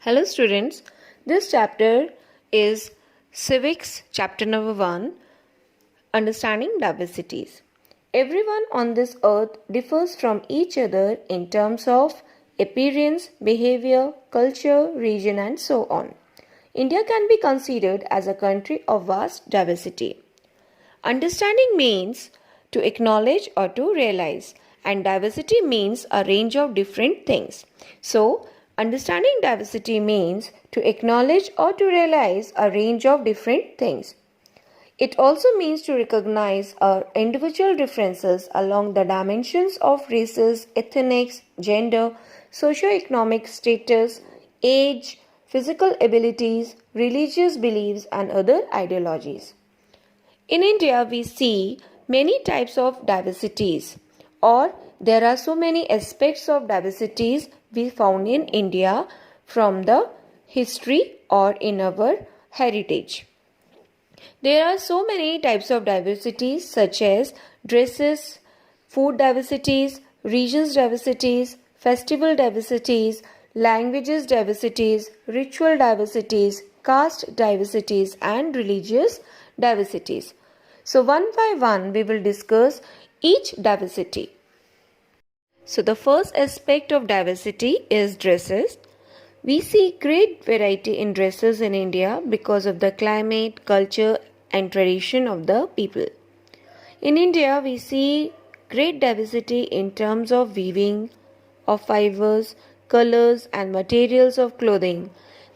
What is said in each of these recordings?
Hello students, this chapter is Civics chapter number 1, Understanding Diversities. Everyone on this earth differs from each other in terms of appearance, behavior, culture, region and so on. India can be considered as a country of vast diversity. Understanding means to acknowledge or to realize, and diversity means a range of different things. So, understanding diversity means to acknowledge or to realize a range of different things. It also means to recognize our individual differences along the dimensions of races, ethnics, gender, socio-economic status, age, physical abilities, religious beliefs, and other ideologies. In India, we see many types of diversities, or there are so many aspects of diversities we found in India from the history or in our heritage. There are so many types of diversities such as dresses, food diversities, regions diversities, festival diversities, languages diversities, ritual diversities, caste diversities, and religious diversities. So one by one we will discuss each diversity. So the first aspect of diversity is dresses. We see great variety in dresses in India because of the climate, culture and tradition of the people. In India, we see great diversity in terms of weaving, of fibers, colors and materials of clothing.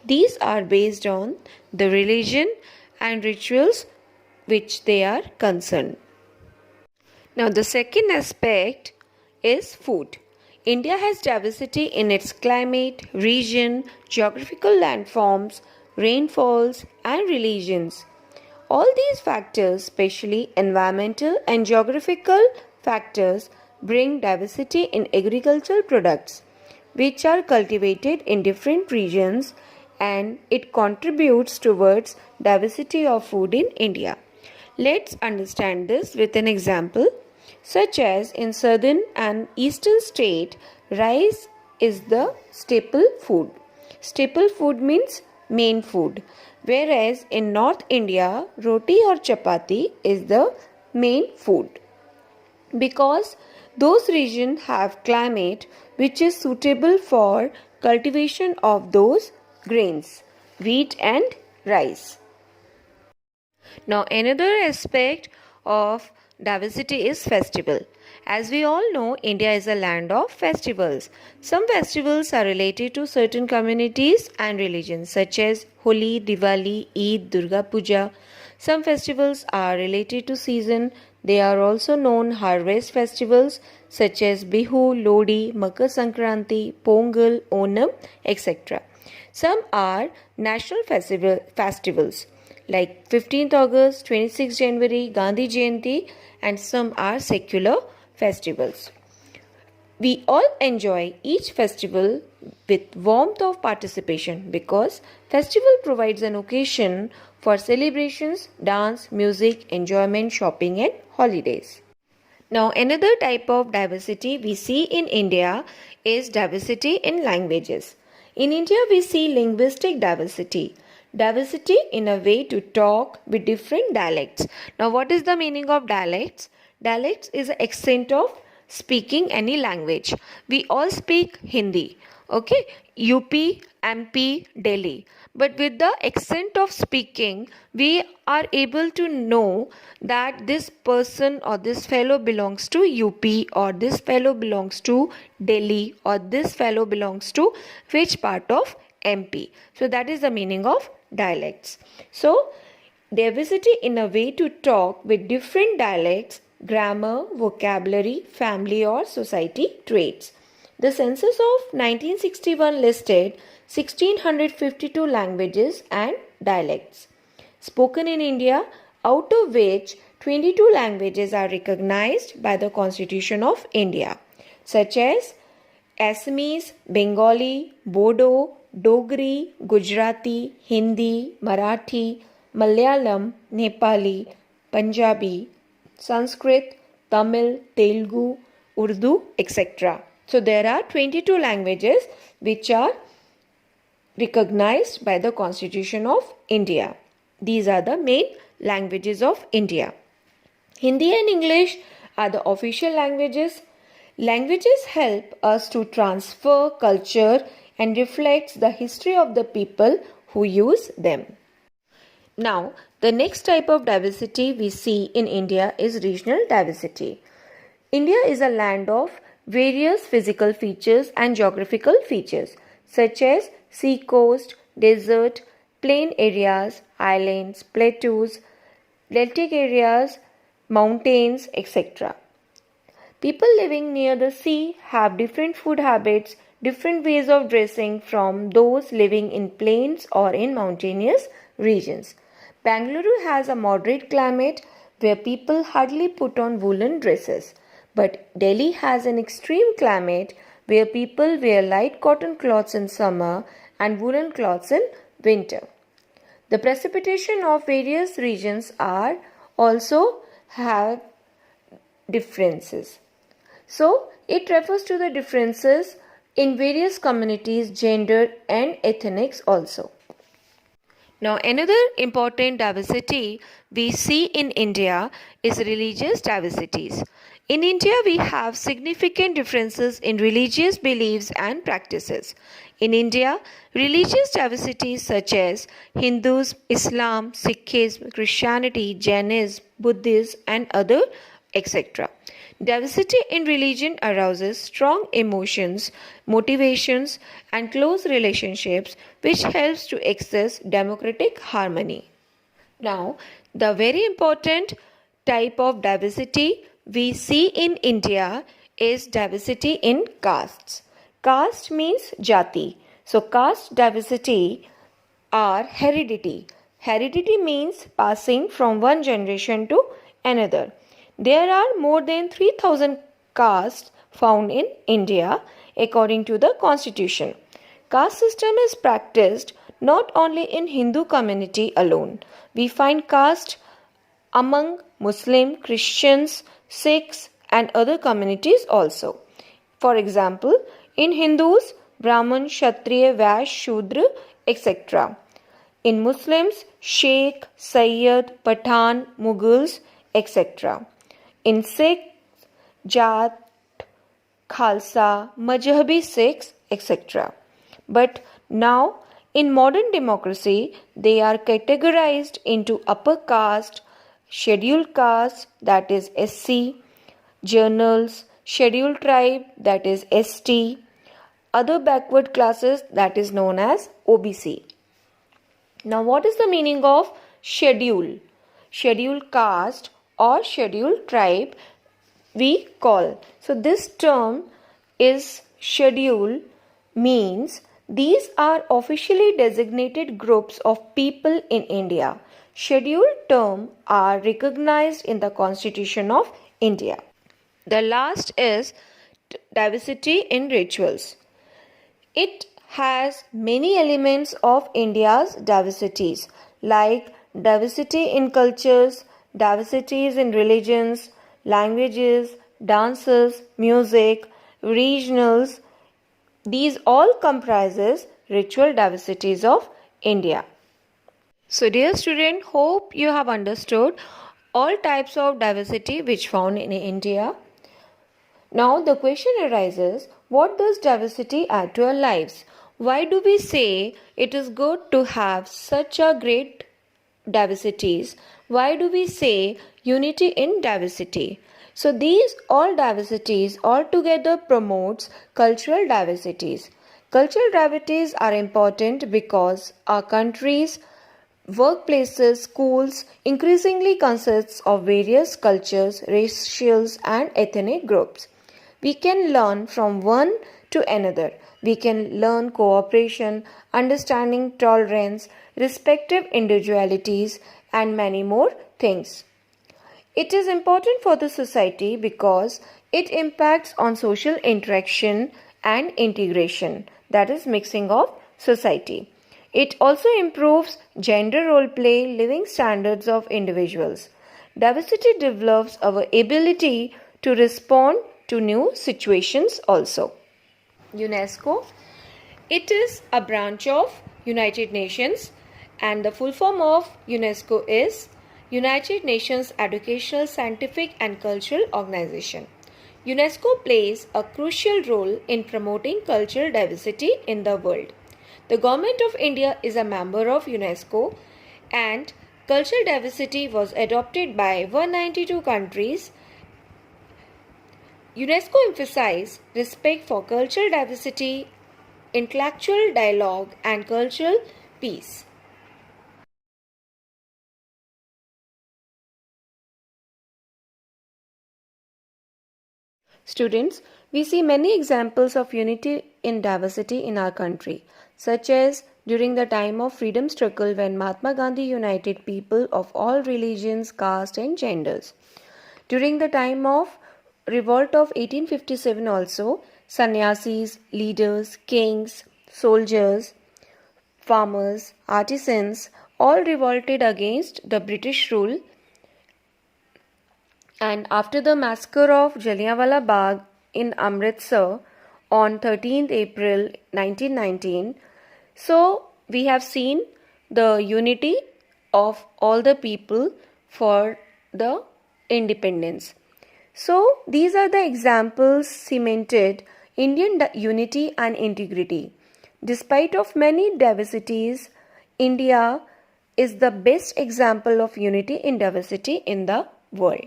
These are based on the religion and rituals which they are concerned. Now the second aspect is food. India has diversity in its climate, region, geographical landforms, rainfalls and religions. All these factors, especially environmental and geographical factors, bring diversity in agricultural products which are cultivated in different regions, and it contributes towards diversity of food in India. Let's understand this with an example, such as in southern and eastern state, rice is the staple food. Staple food means main food, whereas in North India, roti or chapati is the main food. Because those regions have climate which is suitable for cultivation of those grains, wheat and rice. Now another aspect of diversity is festival. As we all know, India is a land of festivals. Some festivals are related to certain communities and religions such as Holi, Diwali, Eid, Durga Puja. Some festivals are related to season. They are also known harvest festivals such as Bihu, Lodi, Makar Sankranti, Pongal, Onam, etc. Some are national festivals like 15th August, 26th January, Gandhi Jayanti, and some are secular festivals. We all enjoy each festival with warmth of participation because festival provides an occasion for celebrations, dance, music, enjoyment, shopping and holidays. Now another type of diversity we see in India is diversity in languages. In India we see linguistic diversity. Diversity in a way to talk with different dialects. Now what is the meaning of dialects? Dialects is an accent of speaking any language. We all speak Hindi. Okay, UP, MP, Delhi. But with the accent of speaking, we are able to know that this person or this fellow belongs to UP, or this fellow belongs to Delhi, or this fellow belongs to which part of MP. So that is the meaning of dialects. So diversity in a way to talk with different dialects, grammar, vocabulary, family or society traits. The census of 1961 listed 1652 languages and dialects spoken in India, out of which 22 languages are recognized by the Constitution of India, such as Assamese, Bengali, Bodo, Dogri, Gujarati, Hindi, Marathi, Malayalam, Nepali, Punjabi, Sanskrit, Tamil, Telugu, Urdu, etc. So there are 22 languages which are recognized by the Constitution of India. These are the main languages of India. Hindi and English are the official languages. Languages help us to transfer culture and reflects the history of the people who use them. Now, the next type of diversity we see in India is regional diversity. India is a land of various physical features and geographical features such as sea coast, desert, plain areas, islands, plateaus, deltic areas, mountains, etc. People living near the sea have different food habits, different ways of dressing from those living in plains or in mountainous regions. Bangalore has a moderate climate where people hardly put on woolen dresses, but Delhi has an extreme climate where people wear light cotton cloths in summer and woolen cloths in winter. The precipitation of various regions are also have differences. So, it refers to the differences in various communities, gender and ethnics also. Now, another important diversity we see in India is religious diversities. In India, we have significant differences in religious beliefs and practices. In India, religious diversities such as Hindus, Islam, Sikhism, Christianity, Jainism, Buddhism, and other etc. Diversity in religion arouses strong emotions, motivations, and close relationships, which helps to access democratic harmony. Now, the very important type of diversity we see in India is diversity in castes. Caste means jati. So, caste diversity are heredity. Heredity means passing from one generation to another. There are more than 3000 castes found in India according to the constitution. Caste system is practiced not only in Hindu community alone. We find caste among Muslim, Christians, Sikhs and other communities also. For example, in Hindus, Brahman, Kshatriya, Vaishya, Shudra, etc. In Muslims, Sheikh, Sayyid, Pathan, Mughals, etc. In Sikhs, Jat, Khalsa, Mazhabi Sikhs, etc. But now, in modern democracy, they are categorized into upper caste, scheduled caste that is SC, journals, scheduled tribe that is ST, other backward classes that is known as OBC. Now, what is the meaning of schedule? Scheduled caste or scheduled tribe we call. So this term is schedule means these are officially designated groups of people in India. Scheduled terms are recognized in the Constitution of India. The last is diversity in rituals. It has many elements of India's diversities like diversity in cultures, diversities in religions, languages, dances, music, regionals. These all comprises ritual diversities of India. So dear student, hope you have understood all types of diversity which found in India. Now the question arises, what does diversity add to our lives? Why do we say it is good to have such a great diversities? Why do we say unity in diversity? So these all diversities altogether promotes cultural diversities. Cultural diversities are important because our countries, workplaces, schools increasingly consists of various cultures, racials and ethnic groups. We can learn from one to another. We can learn cooperation, understanding, tolerance, respective individualities and many more things. It is important for the society because it impacts on social interaction and integration, that is mixing of society. It also improves gender role play, living standards of individuals. Diversity develops our ability to respond to new situations also. UNESCO. It is a branch of United Nations, and the full form of UNESCO is United Nations Educational, Scientific and Cultural Organization. UNESCO plays a crucial role in promoting cultural diversity in the world. The Government of India is a member of UNESCO, and cultural diversity was adopted by 192 countries. UNESCO emphasizes respect for cultural diversity, intellectual dialogue, and cultural peace. Students, we see many examples of unity in diversity in our country, such as during the time of freedom struggle when Mahatma Gandhi united people of all religions, caste and genders. During the time of revolt of 1857 also, sannyasis, leaders, kings, soldiers, farmers, artisans all revolted against the British rule, and after the massacre of Jallianwala Bagh in Amritsar on 13th April 1919, so we have seen the unity of all the people for the independence. So these are the examples cemented Indian unity and integrity. Despite of many diversities, India is the best example of unity in diversity in the world.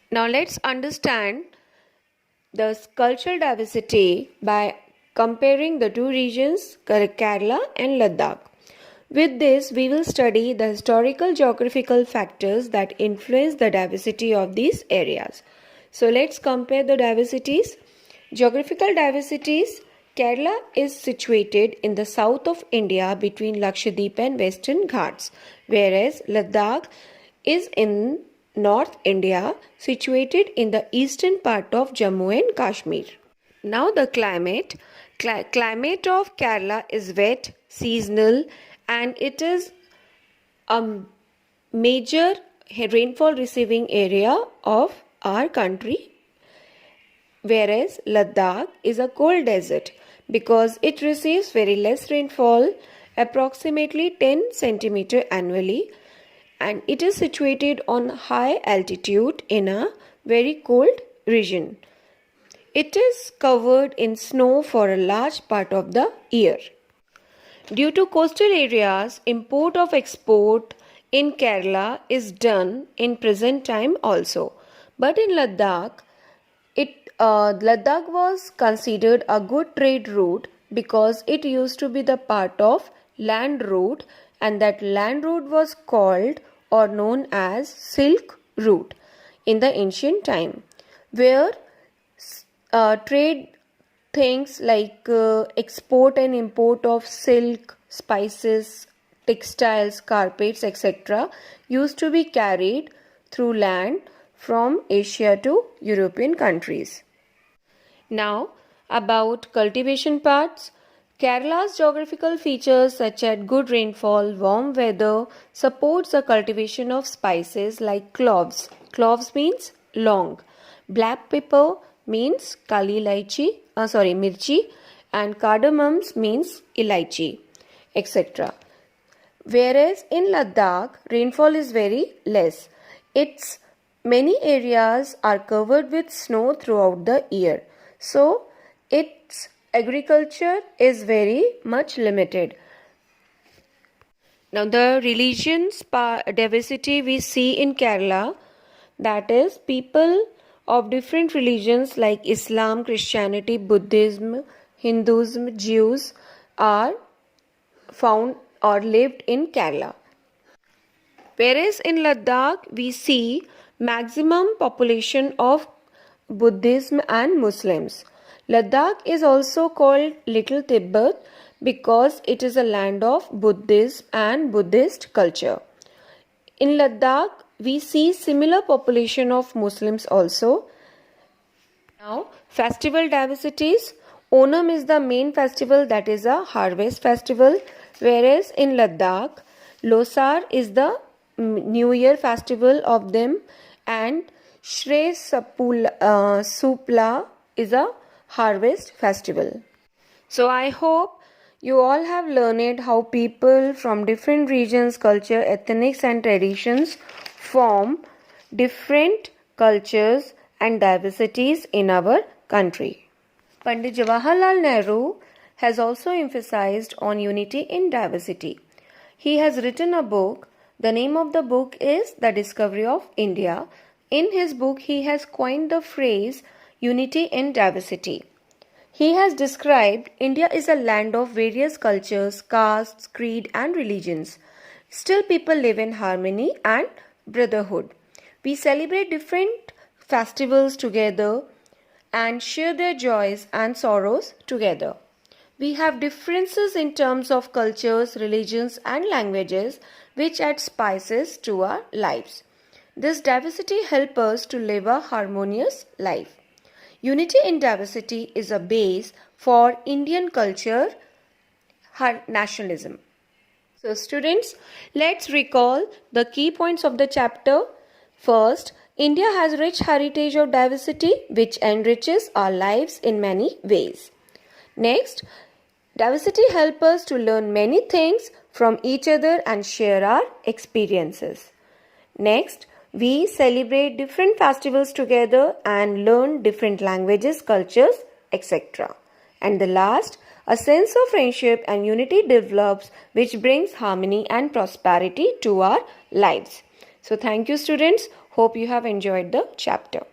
Now let's understand the cultural diversity by comparing the two regions, Kerala and Ladakh. With this, we will study the historical geographical factors that influence the diversity of these areas. So let's compare the diversities. Geographical diversities. Kerala is situated in the south of India between Lakshadweep and Western Ghats, whereas Ladakh is in North India, situated in the eastern part of Jammu and Kashmir. Now the climate. Climate of Kerala is wet, seasonal, and it is a major rainfall receiving area of our country, whereas Ladakh is a cold desert because it receives very less rainfall, approximately 10 centimeter annually, and it is situated on high altitude in a very cold region. It is covered in snow for a large part of the year. Due to coastal areas, import of export in Kerala is done in present time also. But in Ladakh, Ladakh was considered a good trade route because it used to be the part of land route, and that land route was called or known as Silk Route in the ancient time, where trade things like export and import of silk, spices, textiles, carpets, etc. used to be carried through land from Asia to European countries. Now about cultivation parts. Kerala's geographical features such as good rainfall, warm weather supports the cultivation of spices like cloves. Cloves means long. Black pepper means kali mirchi, and cardamoms means ilaichi, etc. Whereas in Ladakh, rainfall is very less. Its many areas are covered with snow throughout the year. So its agriculture is very much limited. Now the religions diversity we see in Kerala, that is people of different religions like Islam, Christianity, Buddhism, Hinduism, Jews are found or lived in Kerala. Whereas in Ladakh we see maximum population of Buddhism and Muslims. Ladakh is also called Little Tibet because it is a land of Buddhism and Buddhist culture. In Ladakh, we see similar population of Muslims also. Now, festival diversities. Onam is the main festival, that is a harvest festival, whereas in Ladakh, Losar is the New Year festival of them, and Supla is a harvest festival. So I hope you all have learned how people from different regions, culture, ethnics and traditions form different cultures and diversities in our country. Pandit Jawaharlal Nehru has also emphasized on unity in diversity. He has written a book. The name of the book is The Discovery of India. In his book, he has coined the phrase unity in diversity. He has described India is a land of various cultures, castes, creed and religions. Still people live in harmony and brotherhood. We celebrate different festivals together and share their joys and sorrows together. We have differences in terms of cultures, religions and languages which add spices to our lives. This diversity helps us to live a harmonious life. Unity in diversity is a base for Indian culture nationalism. So students, let's recall the key points of the chapter. First, India has rich heritage of diversity which enriches our lives in many ways. Next, diversity helps us to learn many things from each other and share our experiences. Next, we celebrate different festivals together and learn different languages, cultures, etc. And the last, a sense of friendship and unity develops which brings harmony and prosperity to our lives. So thank you students. Hope you have enjoyed the chapter.